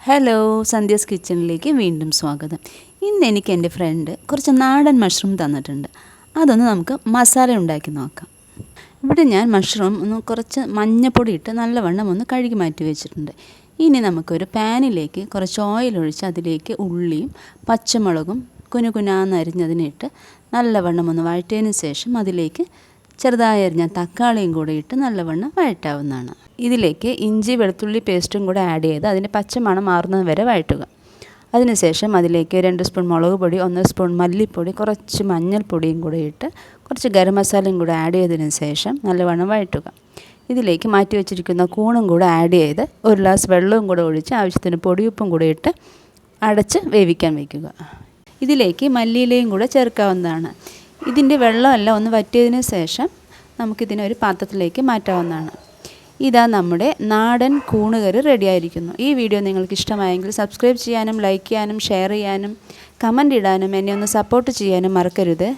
Hello, Sandhya's കിച്ചണിലേക്ക് വീണ്ടും സ്വാഗതം. ഇന്ന് എനിക്ക് എൻ്റെ ഫ്രണ്ട് കുറച്ച് നാടൻ മഷ്റൂം തന്നിട്ടുണ്ട്. അതൊന്ന് നമുക്ക് മസാല ഉണ്ടാക്കി നോക്കാം. ഇവിടെ ഞാൻ മഷ്റൂം കുറച്ച് മഞ്ഞൾപ്പൊടി ഇട്ട് നല്ലവണ്ണം ഒന്ന് കഴുകി മാറ്റി വെച്ചിട്ടുണ്ട്. ഇനി നമുക്കൊരു പാനിലേക്ക് കുറച്ച് ഓയിൽ ഒഴിച്ച് അതിലേക്ക് ഉള്ളിയും പച്ചമുളകും കുനുകുനാന്ന് അരിഞ്ഞതിനിട്ട് നല്ലവണ്ണം ഒന്ന് വഴറ്റിയതിന് ശേഷം അതിലേക്ക് ചെറുതായി അരിഞ്ഞ തക്കാളിയും കൂടെ ഇട്ട് നല്ലവണ്ണം വഴറ്റാവുന്നതാണ്. ഇതിലേക്ക് ഇഞ്ചി വെളുത്തുള്ളി പേസ്റ്റും കൂടെ ആഡ് ചെയ്ത് അതിൻ്റെ പച്ചമണം മാറുന്നത് വരെ വഴറ്റുക. അതിനുശേഷം അതിലേക്ക് 2 സ്പൂൺ മുളക് പൊടി, 1 സ്പൂൺ മല്ലിപ്പൊടി, കുറച്ച് മഞ്ഞൾപ്പൊടിയും കൂടെ ഇട്ട് കുറച്ച് ഗരം മസാലയും കൂടെ ആഡ് ചെയ്തതിന് ശേഷം നല്ലവണ്ണം വഴറ്റുക. ഇതിലേക്ക് മാറ്റി വെച്ചിരിക്കുന്ന കൂണും കൂടെ ആഡ് ചെയ്ത് 1 ഗ്ലാസ് വെള്ളവും കൂടെ ഒഴിച്ച് ആവശ്യത്തിന് പൊടിയുപ്പും കൂടെ ഇട്ട് അടച്ച് വേവിക്കാൻ വയ്ക്കുക. ഇതിലേക്ക് മല്ലിയിലയും കൂടെ ചേർക്കാവുന്നതാണ്. ഇതിൻ്റെ വെള്ളമെല്ലാം ഒന്ന് വറ്റിയതിന് ശേഷം നമുക്കിതിനൊരു പാത്രത്തിലേക്ക് മാറ്റാവുന്നതാണ്. ഇതാ നമ്മുടെ നാടൻ കൂണുകറി റെഡിയായിരിക്കുന്നു. ഈ വീഡിയോ നിങ്ങൾക്ക് ഇഷ്ടമായെങ്കിൽ സബ്സ്ക്രൈബ് ചെയ്യാനും ലൈക്ക് ചെയ്യാനും ഷെയർ ചെയ്യാനും കമൻ്റ് ഇടാനും എന്നെ ഒന്ന് സപ്പോർട്ട് ചെയ്യാനും മറക്കരുത്.